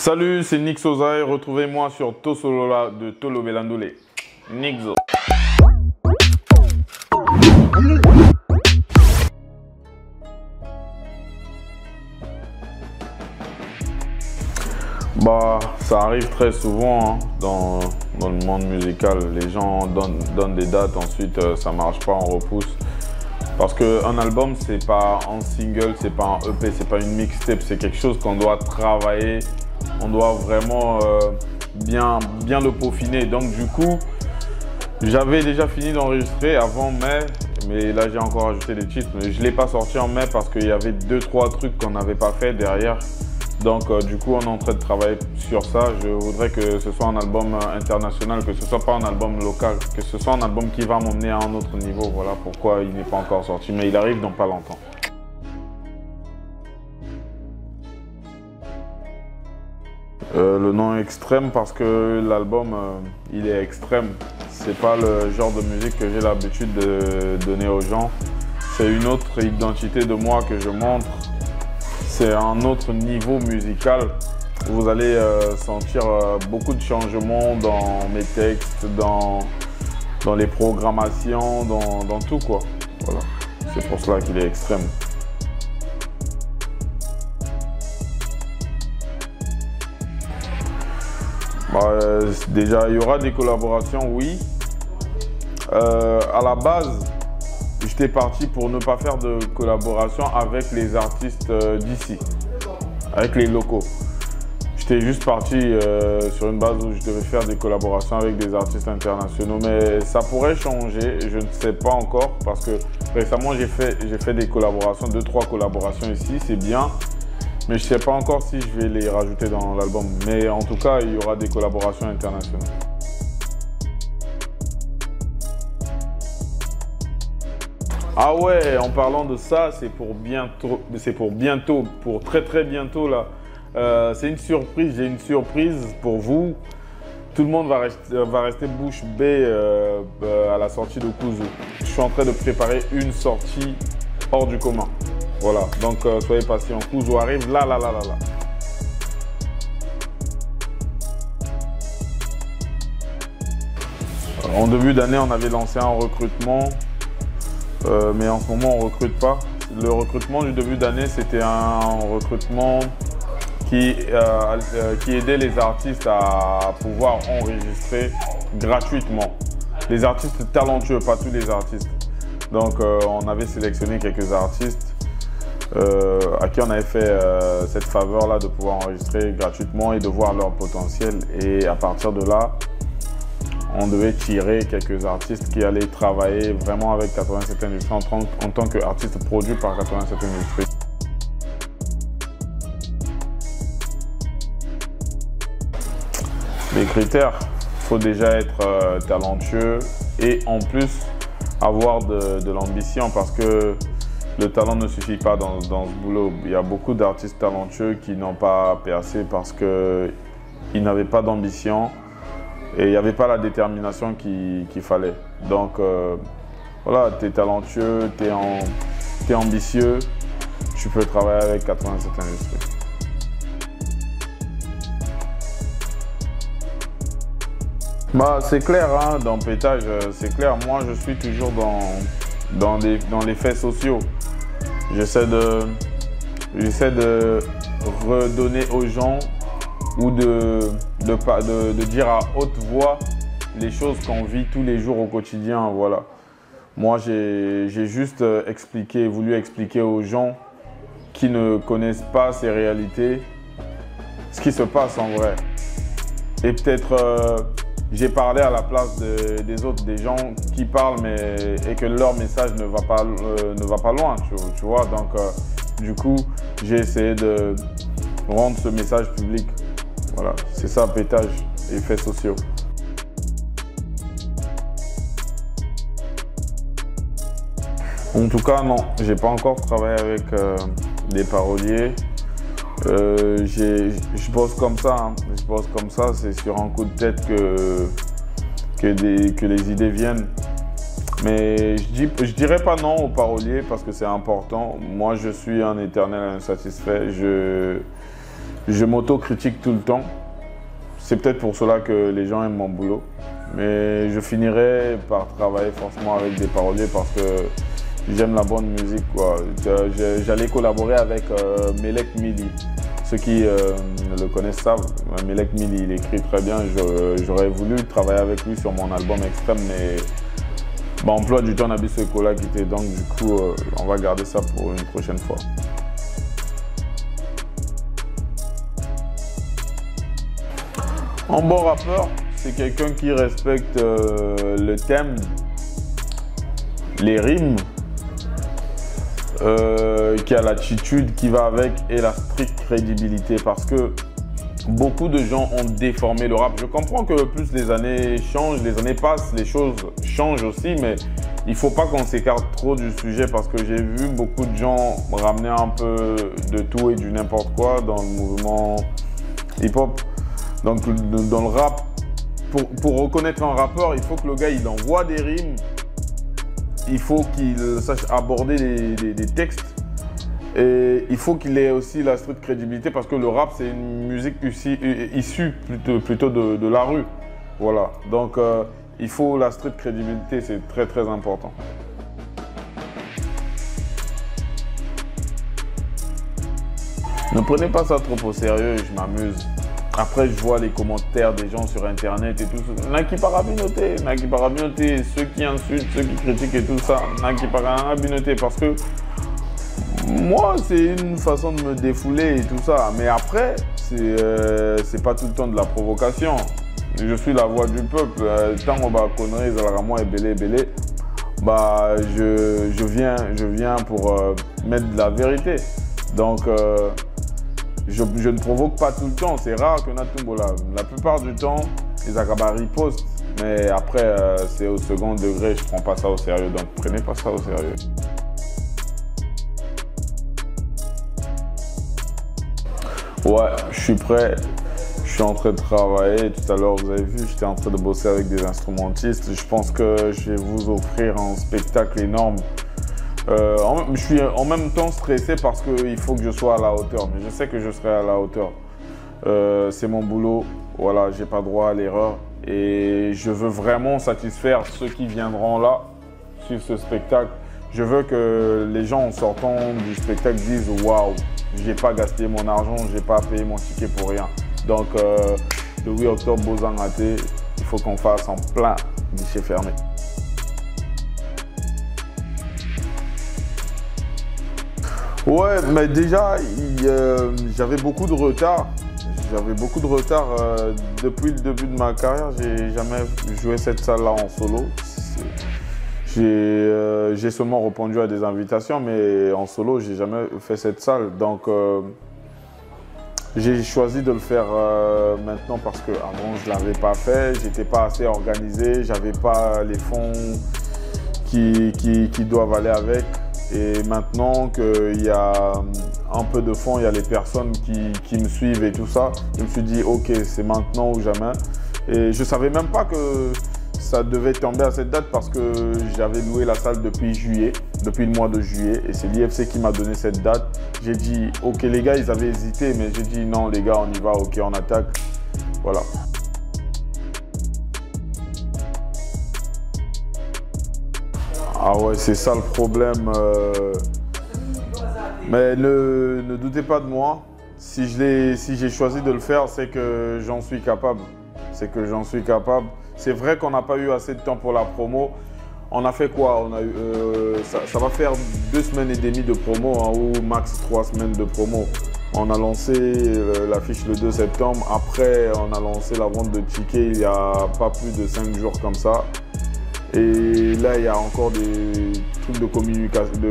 Salut, c'est Nick Sosa et retrouvez-moi sur Tosolola de Tolo Belandole. Nixo. Ça arrive très souvent dans le monde musical. Les gens donnent des dates, ensuite ça marche pas, on repousse. Parce qu'un album, c'est pas un single, c'est pas un EP, c'est pas une mixtape, c'est quelque chose qu'on doit travailler. On doit vraiment bien le peaufiner. Donc du coup, j'avais déjà fini d'enregistrer avant mai, mais là j'ai encore ajouté des titres. Mais je ne l'ai pas sorti en mai parce qu'il y avait 2-3 trucs qu'on n'avait pas fait derrière. Donc du coup, on est en train de travailler sur ça. Je voudrais que ce soit un album international, que ce ne soit pas un album local, que ce soit un album qui va m'emmener à un autre niveau. Voilà pourquoi il n'est pas encore sorti, mais il arrive dans pas longtemps. Le nom extrême parce que l'album il est extrême. C'est pas le genre de musique que j'ai l'habitude de donner aux gens. C'est une autre identité de moi que je montre. C'est un autre niveau musical. Vous allez sentir beaucoup de changements dans mes textes, dans les programmations, dans tout quoi. Voilà. C'est pour cela qu'il est extrême. Déjà, il y aura des collaborations, oui. À la base, j'étais parti pour ne pas faire de collaboration avec les artistes d'ici, avec les locaux. J'étais juste parti sur une base où je devais faire des collaborations avec des artistes internationaux, mais ça pourrait changer, je ne sais pas encore, parce que récemment j'ai fait des collaborations, 2-3 collaborations ici, c'est bien. Mais je ne sais pas encore si je vais les rajouter dans l'album. Mais en tout cas, il y aura des collaborations internationales. Ah ouais, en parlant de ça, c'est pour bientôt, pour très bientôt là. C'est une surprise, j'ai une surprise pour vous. Tout le monde va rester bouche bée à la sortie de Kuzu. Je suis en train de préparer une sortie hors du commun. Voilà, donc soyez patients, Kuzu arrive là. En début d'année, on avait lancé un recrutement, mais en ce moment, on ne recrute pas. Le recrutement du début d'année, c'était un recrutement qui aidait les artistes à pouvoir enregistrer gratuitement. Les artistes talentueux, pas tous les artistes. Donc, on avait sélectionné quelques artistes à qui on avait fait cette faveur-là de pouvoir enregistrer gratuitement et de voir leur potentiel. Et à partir de là, on devait tirer quelques artistes qui allaient travailler vraiment avec 87 Industries en tant qu'artiste produit par 87 Industries. Les critères, il faut déjà être talentueux et en plus avoir de l'ambition parce que le talent ne suffit pas dans ce boulot. Il y a beaucoup d'artistes talentueux qui n'ont pas percé parce qu'ils n'avaient pas d'ambition et il n'y avait pas la détermination qu'il fallait. Donc voilà, tu es talentueux, tu es ambitieux, tu peux travailler avec 87 Industries. C'est clair, hein, dans Pétage, c'est clair. Moi, je suis toujours dans les faits sociaux. J'essaie de redonner aux gens ou de dire à haute voix les choses qu'on vit tous les jours au quotidien. Voilà. Moi, j'ai juste voulu expliquer aux gens qui ne connaissent pas ces réalités ce qui se passe en vrai. Et peut-être j'ai parlé à la place des autres, des gens qui parlent et que leur message ne va pas loin, tu vois. Donc, du coup, j'ai essayé de rendre ce message public. Voilà, c'est ça, Pétage, effets sociaux. En tout cas, non, j'ai pas encore travaillé avec des paroliers. Je bosse comme ça, hein. Je bosse comme ça, c'est sur un coup de tête que les idées viennent. Mais je dirais pas non aux paroliers parce que c'est important. Moi, je suis un éternel insatisfait. Je m'auto-critique tout le temps. C'est peut-être pour cela que les gens aiment mon boulot. Mais je finirai par travailler forcément avec des paroliers parce que j'aime la bonne musique, quoi. J'allais collaborer avec Melek Mili. Ceux qui le connaissent savent, Melek Mili, il écrit très bien. J'aurais voulu travailler avec lui sur mon album Extrême, mais emploi du temps n'a ce cola quitté. Donc du coup, on va garder ça pour une prochaine fois. Un bon rappeur, c'est quelqu'un qui respecte le thème, les rimes, qui a l'attitude qui va avec et la stricte crédibilité, parce que beaucoup de gens ont déformé le rap. Je comprends que plus les années changent, les années passent, les choses changent aussi, mais il ne faut pas qu'on s'écarte trop du sujet parce que j'ai vu beaucoup de gens ramener un peu de tout et du n'importe quoi dans le mouvement hip-hop. Donc dans le rap, pour reconnaître un rappeur, il faut que le gars il envoie des rimes, il faut qu'il sache aborder des textes et il faut qu'il ait aussi la stricte crédibilité parce que le rap c'est une musique issue plutôt de la rue. Voilà, donc il faut la stricte crédibilité, c'est très très important. Ne prenez pas ça trop au sérieux, je m'amuse. Après, je vois les commentaires des gens sur Internet et tout ça. N'a qui parabinoté, ceux qui insultent, ceux qui critiquent et tout ça. N'a qui parabinoté parce que moi, c'est une façon de me défouler et tout ça. Mais après, c'est pas tout le temps de la provocation. Je suis la voix du peuple. Tant on va conneries, Zalramo et Belé, bah, je viens pour mettre de la vérité. Donc, je ne provoque pas tout le temps, c'est rare que Natumbola. La plupart du temps, les Akaba ripostent, mais après, c'est au second degré, je ne prends pas ça au sérieux, donc prenez pas ça au sérieux. Ouais, je suis prêt, je suis en train de travailler. Tout à l'heure, vous avez vu, j'étais en train de bosser avec des instrumentistes. Je pense que je vais vous offrir un spectacle énorme. Je suis en même temps stressé parce qu'il faut que je sois à la hauteur, mais je sais que je serai à la hauteur. C'est mon boulot, voilà, j'ai pas droit à l'erreur et je veux vraiment satisfaire ceux qui viendront là, suivre ce spectacle. Je veux que les gens en sortant du spectacle disent « Waouh, j'ai pas gaspillé mon argent, j'ai pas payé mon ticket pour rien ». Donc, le 8 octobre, Bozan Raté, il faut qu'on fasse en plein guichet fermé. Ouais, mais déjà, j'avais beaucoup de retard. Depuis le début de ma carrière. J'ai jamais joué cette salle-là en solo. J'ai seulement répondu à des invitations, mais en solo, j'ai jamais fait cette salle. Donc, j'ai choisi de le faire maintenant parce qu'avant, je ne l'avais pas fait. J'étais pas assez organisé. J'avais pas les fonds qui doivent aller avec. Et maintenant qu'il y a un peu de fond, il y a les personnes qui me suivent et tout ça, je me suis dit ok, c'est maintenant ou jamais. Et je ne savais même pas que ça devait tomber à cette date parce que j'avais loué la salle depuis juillet, depuis le mois de juillet. Et c'est l'IFC qui m'a donné cette date. J'ai dit ok, les gars, ils avaient hésité, mais j'ai dit non les gars, on y va, ok, on attaque. Voilà. Ah ouais, c'est ça le problème. Mais ne doutez pas de moi. Si j'ai choisi de le faire, c'est que j'en suis capable. C'est vrai qu'on n'a pas eu assez de temps pour la promo. On a fait quoi? Ça va faire 2 semaines et demie de promo, hein, ou max 3 semaines de promo. On a lancé l'affiche le 2 septembre. Après, on a lancé la vente de tickets il n'y a pas plus de 5 jours comme ça. Et là, il y a encore des trucs de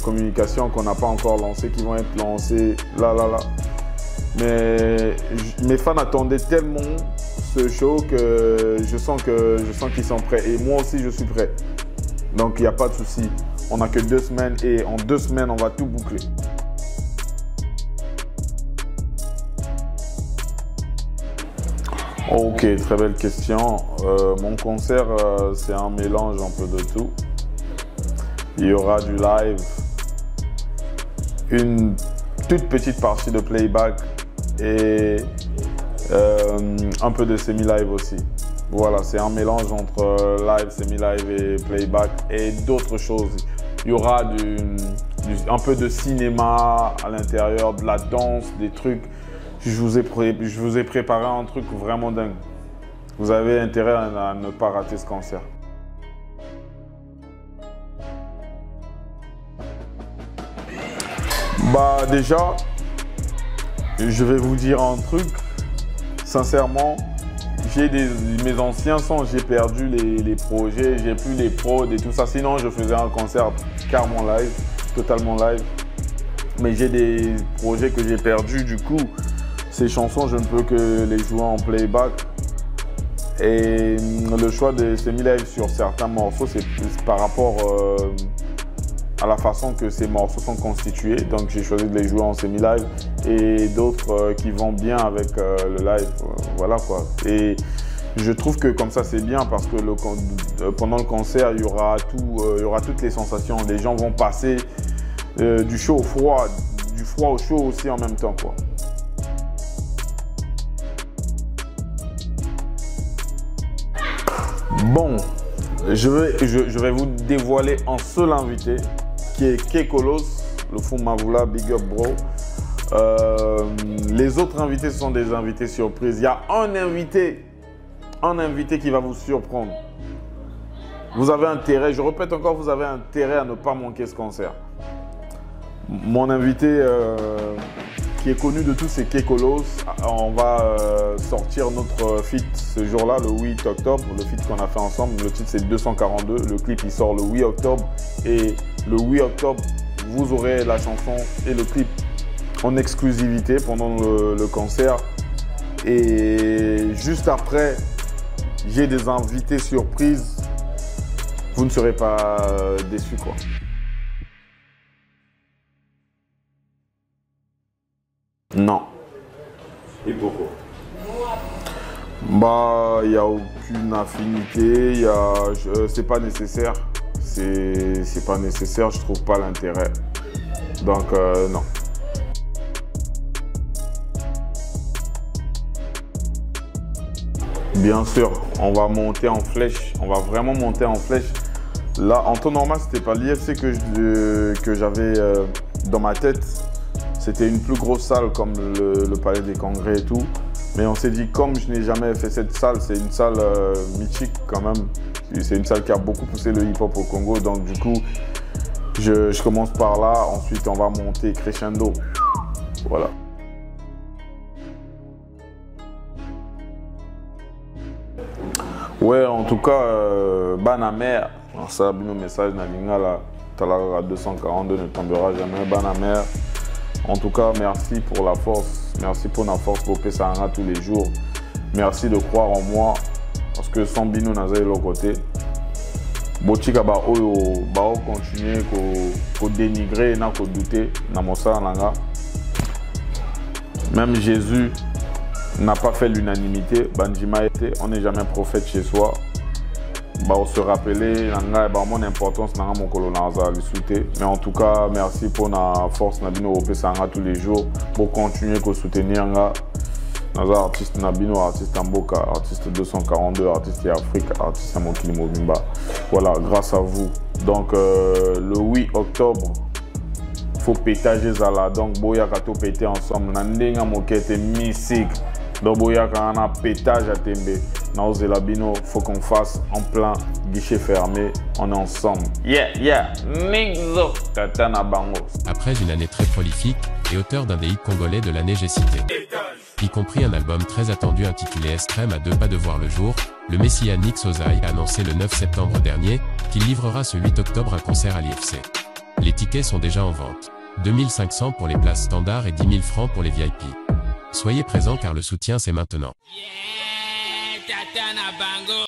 communication qu'on n'a pas encore lancés, qui vont être lancés là. Mais mes fans attendaient tellement ce show que je sens qu'ils sont prêts. Et moi aussi, je suis prêt. Donc, il n'y a pas de souci. On n'a que 2 semaines et en 2 semaines, on va tout boucler. Ok, très belle question. Mon concert, c'est un mélange un peu de tout. Il y aura du live, une toute petite partie de playback et un peu de semi-live aussi. Voilà, c'est un mélange entre live, semi-live et playback et d'autres choses. Il y aura un peu de cinéma à l'intérieur, de la danse, des trucs. Je vous ai préparé un truc vraiment dingue. Vous avez intérêt à ne pas rater ce concert. Bah déjà, je vais vous dire un truc. Sincèrement, mes anciens sons, j'ai perdu les projets, j'ai plus les prods et tout ça. Sinon, je faisais un concert carrément live, totalement live. Mais j'ai des projets que j'ai perdus. Du coup, ces chansons, je ne peux que les jouer en playback. Et le choix de semi-live sur certains morceaux, c'est par rapport à la façon que ces morceaux sont constitués. Donc j'ai choisi de les jouer en semi-live et d'autres qui vont bien avec le live. Voilà quoi. Et je trouve que comme ça c'est bien parce que pendant le concert, il y aura toutes les sensations. Les gens vont passer du chaud au froid, du froid au chaud aussi en même temps quoi. Bon, je vais vous dévoiler un seul invité qui est Kekolos, le fou Mavoula, big up bro. Les autres invités sont des invités surprises. Il y a un invité qui va vous surprendre. Vous avez intérêt, je répète encore, vous avez intérêt à ne pas manquer ce concert. Mon invité qui est connu de tous, c'est Kekolos. On va sortir notre feat ce jour-là, le 8 octobre, le feat qu'on a fait ensemble. Le titre c'est 242, le clip il sort le 8 octobre. Et le 8 octobre, vous aurez la chanson et le clip en exclusivité pendant le concert. Et juste après, j'ai des invités surprises. Vous ne serez pas déçus quoi. Non. Et pourquoi? Bah, il n'y a aucune affinité, c'est pas nécessaire. C'est pas nécessaire, je trouve pas l'intérêt. Donc, non. Bien sûr, on va monter en flèche. On va vraiment monter en flèche. Là, en temps normal, c'était pas l'IFC que j'avais dans ma tête. C'était une plus grosse salle comme le Palais des Congrès et tout. Mais on s'est dit, comme je n'ai jamais fait cette salle, c'est une salle mythique quand même. C'est une salle qui a beaucoup poussé le hip-hop au Congo. Donc du coup, je commence par là. Ensuite, on va monter crescendo. Voilà. Ouais, en tout cas, Banamer, ça a bien le message dans l'ingala. Talaga 242 ne tombera jamais. Banamer. En tout cas, merci pour la force. Merci pour la force pour Pesanga tous les jours. Merci de croire en moi. Parce que sans Bino Naza de l'autre côté. Botika ba oyo ba continuer ko dénigrer na ko douter na mosa nanga. Même Jésus n'a pas fait l'unanimité. Banjima était, on n'est jamais prophète chez soi. Bah, on se rappeler mon importance dans mon colonasa mais en tout cas merci pour la force nabino opesanga tous les jours pour continuer à soutenir naza artiste nabino artiste Mboka artiste 242 artiste Afrique artiste Mokili Mobimba. Voilà, grâce à vous. Donc le 8 octobre faut pétager Zala, donc boya kato péter ensemble nandenga mokete musique. Donc boya kana pétage à Tembe. Naozelabino, faut qu'on fasse en plein guichet fermé, on est ensemble. Yeah, yeah, Nixo, Katana Bango. Après une année très prolifique, et auteur d'un des hits congolais de l'année j'ai cité, y compris un album très attendu intitulé Extrême à 2 pas de voir le jour, le Messia Nix Ozai a annoncé le 9 septembre dernier qu'il livrera ce 8 octobre un concert à l'IFC. Les tickets sont déjà en vente. 2500 pour les places standards et 10 000 francs pour les VIP. Soyez présents car le soutien c'est maintenant. Katana Bango.